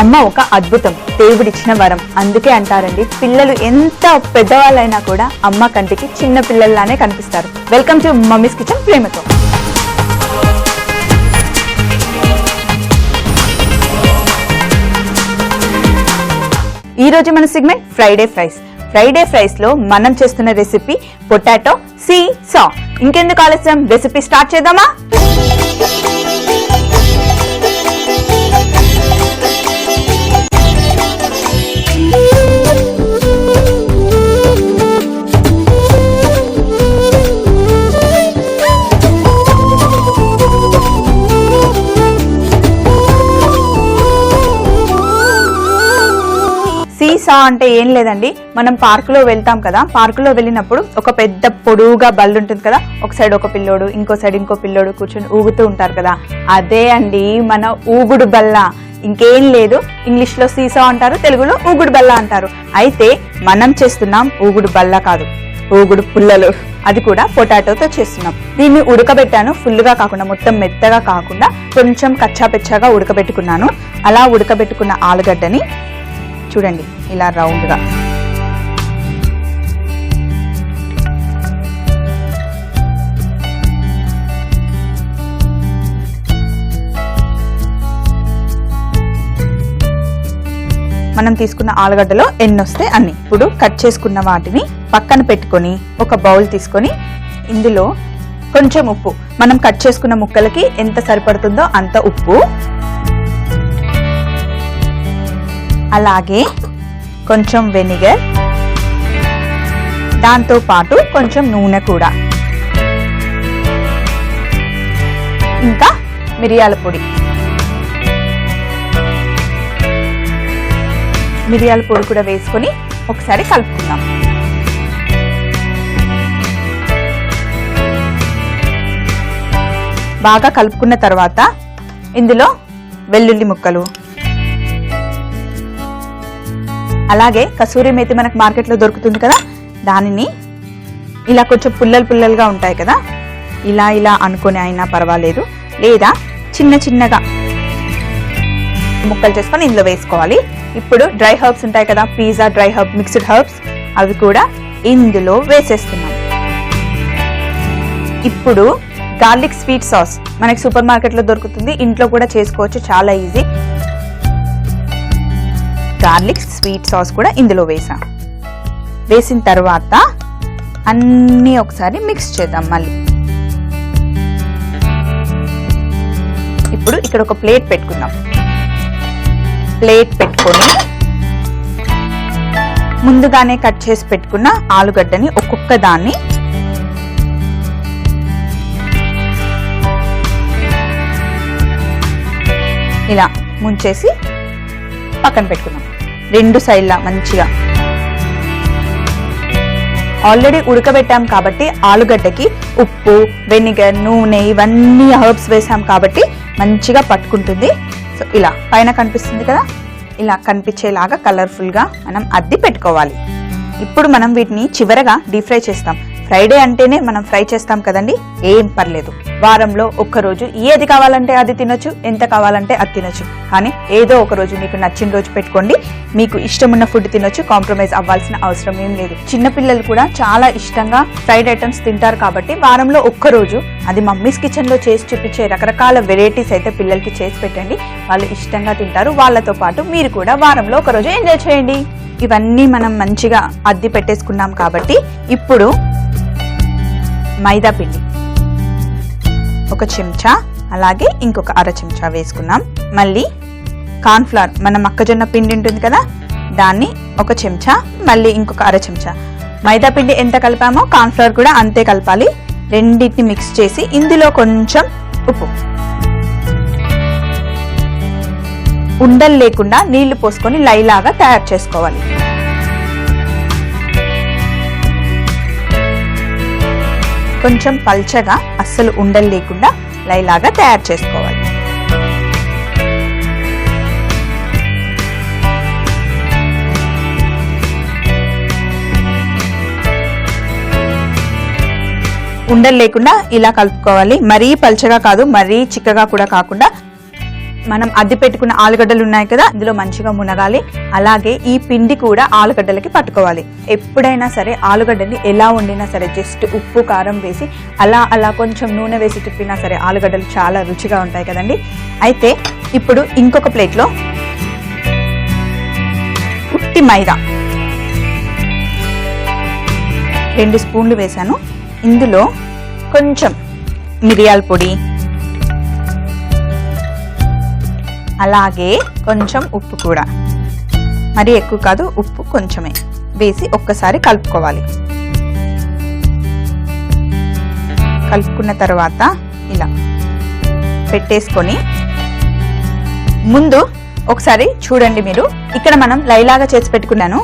అమ్మ ఒక అద్భుతం, దేవుడిచ్చిన వరం. అందుకే అంటారండి, పిల్లలు ఎంత పెద్దవాళ్ళైనా కూడా అమ్మ కంటికి చిన్న పిల్లల్లానే కనిపిస్తారు. వెల్కమ్ టు మమ్మీస్ కిచెన్ ప్రేమతో. ఈ రోజు మన segment Friday fries. Friday fries లో మనం చేస్తున్న రెసిపీ పొటాటో సీ సా. ఇంకెందుకు ఆలస్యం, రెసిపీ స్టార్ట్ చేద్దామా? సీసా అంటే ఏం లేదండి, మనం పార్కులో వెళ్తాం కదా, పార్కులో వెళ్ళినప్పుడు ఒక పెద్ద పొడువుగా బల్ల ఉంటుంది కదా, ఒక సైడ్ ఒక పిల్లోడు, ఇంకో సైడ్ ఇంకో పిల్లోడు కూర్చొని ఊగుతూ ఉంటారు కదా, అదే అండి మన ఊగుడు బల్ల. ఇంకేం లేదు, ఇంగ్లీష్ లో సీసా అంటారు, తెలుగులో ఊగుడు బల్ల అంటారు. అయితే మనం చేస్తున్నాం ఊగుడు బల్ల కాదు, ఊగుడు పుల్లలు. అది కూడా పొటాటోతో చేస్తున్నాం. దీన్ని ఉడకబెట్టాను, ఫుల్గా కాకుండా, మొత్తం మెత్తగా కాకుండా కొంచెం కచ్చా పెచ్చాగా ఉడకబెట్టుకున్నాను. అలా ఉడకబెట్టుకున్న ఆలుగడ్డని చూడండి ఇలా రౌండ్ గా మనం తీసుకున్న ఆలుగడ్డలో ఎన్ని వస్తే అన్ని. ఇప్పుడు కట్ చేసుకున్న వాటిని పక్కన పెట్టుకొని ఒక బౌల్ తీసుకొని ఇందులో కొంచెం ఉప్పు, మనం కట్ చేసుకున్న ముక్కలకి ఎంత సరిపడుతుందో అంత ఉప్పు, అలాగే కొంచెం వెనిగర్, దాంతో పాటు కొంచెం నూనె కూడా, ఇంకా మిరియాల పొడి. మిరియాల పొడి కూడా వేసుకొని ఒకసారి కలుపుకుందాం. బాగా కలుపుకున్న తర్వాత ఇందులో వెల్లుల్లి ముక్కలు, అలాగే కసూరి మేతి మనకు మార్కెట్లో దొరుకుతుంది కదా, దానిని ఇలా కొంచెం పుల్లలు పుల్లలుగా ఉంటాయి కదా, ఇలా ఇలా అనుకొని అయినా పర్వాలేదు, లేదా చిన్న చిన్నగా ముక్కలు చేసుకొని ఇందులో వేసుకోవాలి. ఇప్పుడు డ్రై హర్బ్స్ ఉంటాయి కదా, pizza dry herb, mixed herbs, అవి కూడా ఇందులో వేసేస్తున్నాం. ఇప్పుడు గార్లిక్ స్వీట్ సాస్ మనకి సూపర్ మార్కెట్లో దొరుకుతుంది, ఇంట్లో కూడా చేసుకోవచ్చు, చాలా ఈజీ. గార్లిక్ స్వీట్ సాస్ కూడా ఇందులో వేసాం. వేసిన తర్వాత అన్నీ ఒకసారి మిక్స్ చేద్దాం మళ్ళీ. ఇప్పుడు ఇక్కడ ఒక ప్లేట్ పెట్టుకుందాం. ప్లేట్ పెట్టుకొని ముందుగానే కట్ చేసి పెట్టుకున్న ఆలుగడ్డని ఒక్కొక్క దాన్ని ఇలా ముంచేసి పక్కన పెట్టుకుందాం. రెండు సైడ్లా మంచిగా ఆల్రెడీ ఉడకబెట్టాం కాబట్టి ఆలుగడ్డకి ఉప్పు, వెనిగర్, నూనె ఇవన్నీ హర్బ్స్ వేసాం కాబట్టి మంచిగా పట్టుకుంటుంది. సో ఇలా పైన కనిపిస్తుంది కదా, ఇలా కనిపించేలాగా కలర్ఫుల్గా మనం అద్ది పెట్టుకోవాలి. ఇప్పుడు మనం వీటిని చివరగా డీప్ ఫ్రై చేస్తాం. ఫ్రైడే అంటేనే మనం ఫ్రై చేస్తాం కదండి, ఏం పర్లేదు, వారంలో ఒక్కరోజు ఏది కావాలంటే అది తినొచ్చు, ఎంత కావాలంటే అది తినొచ్చు. కానీ ఏదో ఒక రోజు మీకు నచ్చిన రోజు పెట్టుకోండి, మీకు ఇష్టమున్న ఫుడ్ తినొచ్చు, కాంప్రమైజ్ అవ్వాల్సిన అవసరం ఏం లేదు. చిన్నపిల్లలు కూడా చాలా ఇష్టంగా ఫ్రైడ్ ఐటమ్స్ తింటారు కాబట్టి వారంలో ఒక్కరోజు అది మమ్మీస్ కిచెన్ లో చేసి చూపించే రకరకాల వెరైటీస్ అయితే పిల్లలకి చేసి పెట్టండి, వాళ్ళు ఇష్టంగా తింటారు. వాళ్ళతో పాటు మీరు కూడా వారంలో ఒకరోజు ఎంజాయ్ చేయండి. ఇవన్నీ మనం మంచిగా అద్ది పెట్టేసుకున్నాం కాబట్టి ఇప్పుడు మైదా పిండి ఒక చెంచా, అలాగే ఇంకొక అర చెంచా వేసుకున్నాం. మళ్ళీ కార్న్ ఫ్లవర్, మన మొక్కజొన్న పిండి ఉంటుంది కదా, దాన్ని ఒక చెంచా, మళ్ళీ ఇంకొక అర చెంచా. మైదా పిండి ఎంత కలిపామో కార్న్ ఫ్లవర్ కూడా అంతే కలపాలి. రెండింటిని మిక్స్ చేసి ఇందులో కొంచెం ఉప్పు, ఉండలు లేకుండా నీళ్లు పోసుకొని లైలాగా తయారు చేసుకోవాలి. కొంచెం పల్చగా, అస్సలు ఉండలు లేకుండా లైలాగా తయారు చేసుకోవాలి. ఉండలు లేకుండా ఇలా కలుపుకోవాలి. మరీ పల్చగా కాదు, మరీ చిక్కగా కూడా కాకుండా మనం అద్ది పెట్టుకున్న ఆలుగడ్డలు ఉన్నాయి కదా, ఇందులో మంచిగా మునగాలి. అలాగే ఈ పిండి కూడా ఆలుగడ్డలకి పట్టుకోవాలి. ఎప్పుడైనా సరే ఆలుగడ్డని ఎలా వండినా సరే జస్ట్ ఉప్పు కారం వేసి అలా కొంచెం నూనె వేసి తిప్పినా సరే ఆలుగడ్డలు చాలా రుచిగా ఉంటాయి కదండి. అయితే ఇప్పుడు ఇంకొక ప్లేట్లో ఉట్టి మైదా 2 స్పూన్లు వేసాను. ఇందులో కొంచెం మిరియాల పొడి, అలాగే కొంచెం ఉప్పు కూడా, మరి ఎక్కువ కాదు, ఉప్పు కొంచెమే వేసి ఒక్కసారి కలుపుకోవాలి. కలుపుకున్న తర్వాత ఇలా పెట్టేసుకొని ముందు ఒకసారి చూడండి. మీరు ఇక్కడ మనం లైలాగా చేసి పెట్టుకున్నాను.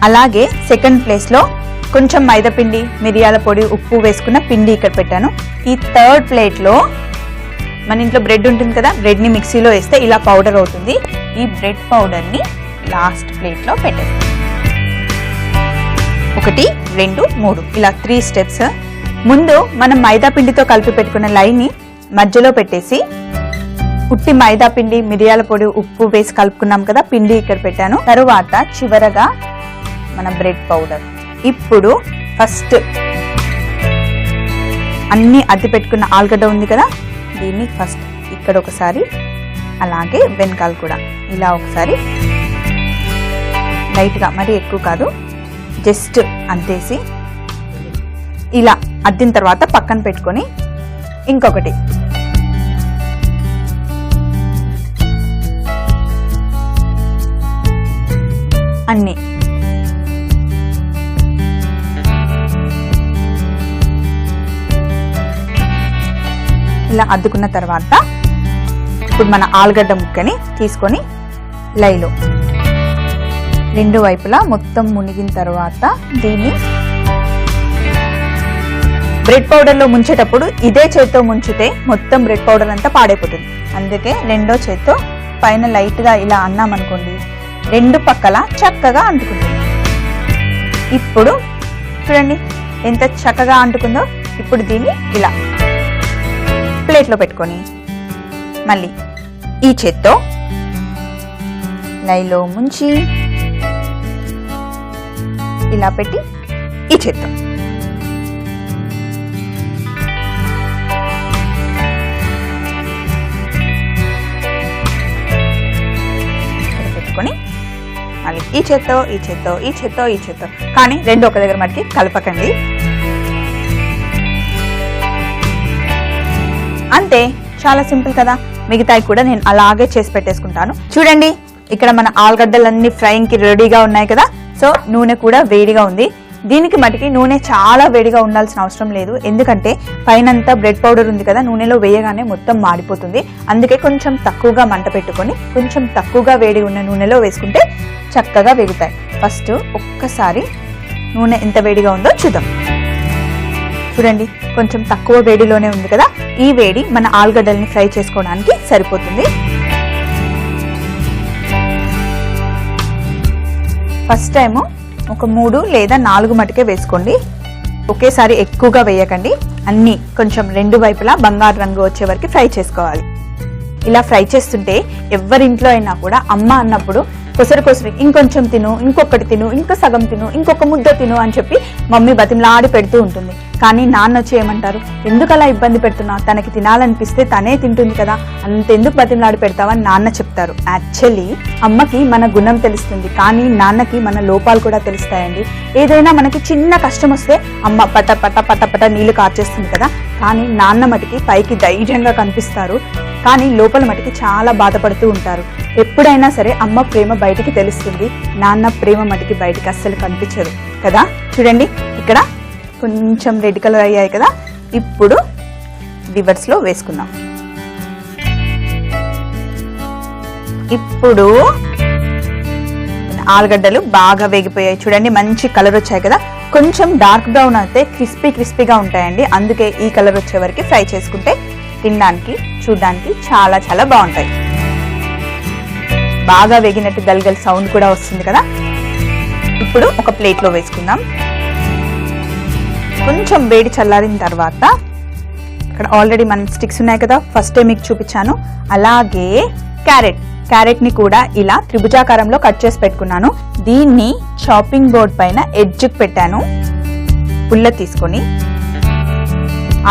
అలాగే సెకండ్ ప్లేస్లో కొంచెం మైదా పిండి, మిరియాల పొడి, ఉప్పు వేసుకున్న పిండి ఇక్కడ పెట్టాను. ఈ థర్డ్ ప్లేట్లో మన ఇంట్లో బ్రెడ్ ఉంటుంది కదా, బ్రెడ్ని మిక్సీలో వేస్తే ఇలా పౌడర్ అవుతుంది. ఈ బ్రెడ్ పౌడర్ని లాస్ట్ ప్లేట్లో పెట్టేస్తాం. 1 2 3 ఇలా 3 స్టెప్స్. ముందు మనం మైదా పిండితో కలిపి పెట్టుకున్న లైని మధ్యలో పెట్టేసి ఉట్టి మైదా పిండి, మిరియాల పొడి, ఉప్పు వేసి కలుపుకున్నాం కదా, పిండి ఇక్కడ పెట్టాను. తరువాత చివరగా మన బ్రెడ్ పౌడర్. ఇప్పుడు ఫస్ట్ అన్ని అద్ది పెట్టుకున్న ఆలుగడ్డ ఉంది కదా, దీన్ని ఫస్ట్ ఇక్కడ ఒకసారి, అలాగే వెనకాల కూడా ఇలా ఒకసారి లైట్గా, మరి ఎక్కువ కాదు, జస్ట్ అద్దేసి ఇలా అద్దిన తర్వాత పక్కన పెట్టుకొని ఇంకొకటి అన్నీ ఇలా అద్దుకున్న తర్వాత ఇప్పుడు మన ఆలుగడ్డ ముక్కని తీసుకొని లైలో 2 వైపులా మొత్తం మునిగిన తర్వాత దీన్ని బ్రెడ్ పౌడర్లో ముంచేటప్పుడు ఇదే చేత్తో ముంచితే మొత్తం బ్రెడ్ పౌడర్ అంతా పాడైపోతుంది. అందుకే 2వ చేత్తో పైన లైట్గా ఇలా అన్నామనుకోండి, 2 పక్కల చక్కగా అంటుకుంటుంది. ఇప్పుడు చూడండి ఎంత చక్కగా అంటుకుందో. ఇప్పుడు దీన్ని ఇలా ప్లేట్లో పెట్టుకొని మళ్ళీ ఈ చేత్తో లైలో ముంచి ఇలా పెట్టి ఈ చేత్తో పెట్టుకొని మళ్ళీ ఈ చేత్తో ఈ చేత్తో ఈ చేత్తో ఈ చేత్తో, కానీ 2 ఒక దగ్గర మటుకి కలపకండి. అంతే, చాలా సింపుల్ కదా. మిగతాయి కూడా నేను అలాగే చేసి పెట్టేసుకుంటాను. చూడండి ఇక్కడ మన ఆలుగడ్డలన్నీ ఫ్రైయింగ్కి రెడీగా ఉన్నాయి కదా. సో నూనె కూడా వేడిగా ఉంది. దీనికి మటుకి నూనె చాలా వేడిగా ఉండాల్సిన అవసరం లేదు, ఎందుకంటే పైనంతా బ్రెడ్ పౌడర్ ఉంది కదా, నూనెలో వేయగానే మొత్తం మాడిపోతుంది. అందుకే కొంచెం తక్కువగా మంట పెట్టుకొని కొంచెం తక్కువగా వేడి ఉన్న నూనెలో వేసుకుంటే చక్కగా వేగుతాయి. ఫస్ట్ ఒక్కసారి నూనె ఎంత వేడిగా ఉందో చూద్దాం. చూడండి కొంచెం తక్కువ వేడిలోనే ఉంది కదా, ఈ వేడి మన ఆలుగడ్డల్ని ఫ్రై చేసుకోవడానికి సరిపోతుంది. ఫస్ట్ టైము ఒక 3 లేదా 4 మటుకే వేసుకోండి, ఒకేసారి ఎక్కువగా వేయకండి. అన్నీ కొంచెం 2 వైపులా బంగారు రంగు వచ్చే వరకు ఫ్రై చేసుకోవాలి. ఇలా ఫ్రై చేస్తుంటే ఎవరింట్లో అయినా కూడా అమ్మ అన్నప్పుడు కొసరి ఇంకొంచెం తిను, ఇంకొకటి తిను, ఇంకో సగం తిను, ఇంకొక ముద్ద తిను అని చెప్పి మమ్మీ బతిమలాడి పెడుతూ ఉంటుంది. కానీ నాన్న వచ్చి ఏమంటారు, ఎందుకు అలా ఇబ్బంది పెడుతున్నావు, తనకి తినాలనిపిస్తే తనే తింటుంది కదా, అంతెందుకు బతిమలాడి పెడతావని నాన్న చెప్తారు. యాక్చువల్లీ అమ్మకి మన గుణం తెలుస్తుంది, కానీ నాన్నకి మన లోపాలు కూడా తెలుస్తాయండి. ఏదైనా మనకి చిన్న కష్టం వస్తే అమ్మ పట పట పట పట నీళ్లు కార్చేస్తుంది కదా, కానీ నాన్న మటుకి పైకి ధైర్యంగా కనిపిస్తారు, కానీ లోపల మటుకి చాలా బాధపడుతూ ఉంటారు. ఎప్పుడైనా సరే అమ్మ ప్రేమ బయటికి తెలుస్తుంది, నాన్న ప్రేమ మటుకి బయటికి అస్సలు కనిపించదు కదా. చూడండి ఇక్కడ కొంచెం రెడ్ కలర్ అయ్యాయి కదా, ఇప్పుడు రివర్స్లో వేసుకుందాం. ఇప్పుడు ఆలుగడ్డలు బాగా వేగిపోయాయి, చూడండి మంచి కలర్ వచ్చాయి కదా. కొంచెం డార్క్ బ్రౌన్ అయితే క్రిస్పీగా ఉంటాయండి, అందుకే ఈ కలర్ వచ్చే వరకు ఫ్రై చేసుకుంటే తినడానికి చూడడానికి చాలా చాలా బాగుంటాయి. బాగా వేగినట్టు గల్గల్ సౌండ్ కూడా వస్తుంది కదా. ఇప్పుడు ఒక ప్లేట్లో వేసుకుందాం. కొంచెం వేడి చల్లారిన తర్వాత అక్కడ ఆల్రెడీ మన స్టిక్స్ ఉన్నాయి కదా, ఫస్ట్ మీకు చూపించాను. అలాగే క్యారెట్ ని కూడా ఇలా త్రిభుజాకారంలో కట్ చేసి పెట్టుకున్నాను. దీన్ని చాపింగ్ బోర్డ్ పైన ఎడ్జ్కి పెట్టాను. పుల్ల తీసుకొని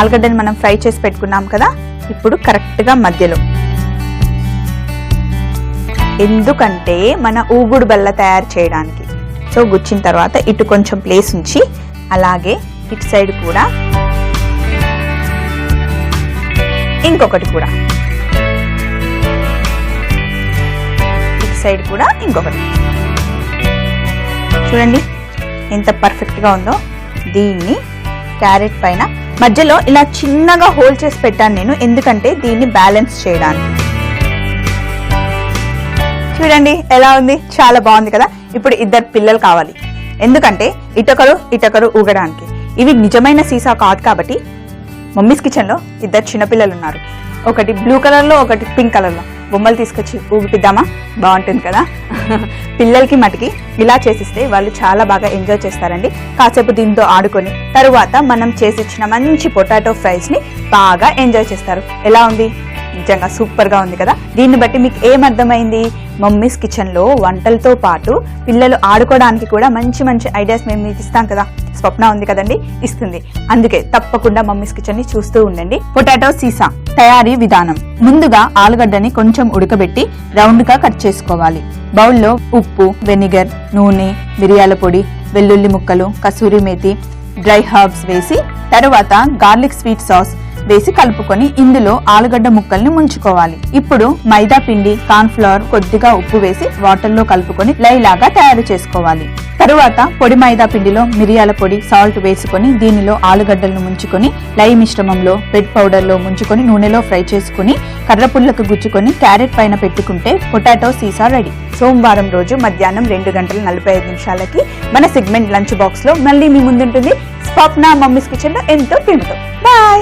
ఆలుగడ్డని మనం ఫ్రై చేసి పెట్టుకున్నాం కదా, ఇప్పుడు కరెక్ట్ గా మధ్యలో, ఎందుకంటే మన ఊగుడు బల్ల తయారు చేయడానికి. సో గుచ్చిన తర్వాత ఇటు కొంచెం ప్లేస్ ఉంచి, అలాగే ఇటు సైడ్ కూడా ఇంకొకటి కూడా, ఇటు సైడ్ కూడా ఇంకొకటి. చూడండి ఎంత పర్ఫెక్ట్ గా ఉందో. దీన్ని క్యారెట్ పైన మధ్యలో ఇలా చిన్నగా హోల్ చేసి పెట్టాను నేను, ఎందుకంటే దీన్ని బ్యాలెన్స్ చేయడానికి. చూడండి ఎలా ఉంది, చాలా బాగుంది కదా. ఇప్పుడు ఇద్దరు పిల్లలు కావాలి, ఎందుకంటే ఇటొకరు ఊగడానికి. ఇవి నిజమైన సీసా కాదు కాబట్టి మమ్మీస్ కిచెన్ లో ఇద్దరు చిన్నపిల్లలు ఉన్నారు. ఒకటి బ్లూ కలర్ లో, ఒకటి పింక్ కలర్ లో. బొమ్మలు తీసుకొచ్చి ఊగిపిద్దామా? బాగుంటుంది కదా. పిల్లలకి మటుకి ఇలా చేసిస్తే వాళ్ళు చాలా బాగా ఎంజాయ్ చేస్తారండి. కాసేపు దీంతో ఆడుకొని తరువాత మనం చేసిచ్చిన మంచి పొటాటో ఫ్రైస్ ని బాగా ఎంజాయ్ చేస్తారు. ఎలా ఉంది? నిజంగా సూపర్ గా ఉంది కదా. దీన్ని బట్టి మీకు ఏమర్థమైంది? మమ్మీస్ కిచెన్ లో వంటలతో పాటు పిల్లలు ఆడుకోవడానికి కూడా మంచి మంచి ఐడియాస్ మేము మీకు ఇస్తాం కదా. స్వప్న ఉంది కదండి, ఇస్తుంది. అందుకే తప్పకుండా మమ్మీస్ కిచెన్ ని చూస్తూ ఉండండి. పొటాటో సీసా తయారీ విధానం. ముందుగా ఆలుగడ్డని కొంచెం ఉడకబెట్టి రౌండ్ గా కట్ చేసుకోవాలి. బౌల్లో ఉప్పు, వెనిగర్, నూనె, మిరియాల పొడి, వెల్లుల్లి ముక్కలు, కసూరి మేతి, డ్రై హర్బ్స్ వేసి తరువాత గార్లిక్ స్వీట్ సాస్ వేసి కలుపుకొని ఇందులో ఆలుగడ్డ ముక్కల్ని ముంచుకోవాలి. ఇప్పుడు మైదా పిండి, కార్న్ ఫ్లవర్, కొద్దిగా ఉప్పు వేసి వాటర్ లో కలుపుకొని లై లాగా తయారు చేసుకోవాలి. తరువాత పొడి మైదా పిండిలో మిరియాల పొడి, సాల్ట్ వేసుకొని దీనిలో ఆలుగడ్డలను ముంచుకొని లై మిశ్రమంలో రెడ్ పౌడర్ లో ముంచుకొని నూనెలో ఫ్రై చేసుకుని కర్రపుల్లకు గుచ్చుకొని క్యారెట్ పైన పెట్టుకుంటే పొటాటో సీసా రెడీ. సోమవారం రోజు మధ్యాహ్నం 2:45 మన సెగ్మెంట్ లంచ్ బాక్స్ లో మళ్ళీ మీ ముందుంటుంది స్వప్న మమ్మీస్ కిచెన్ లో ఎంతో ప్రేమతో. బాయ్.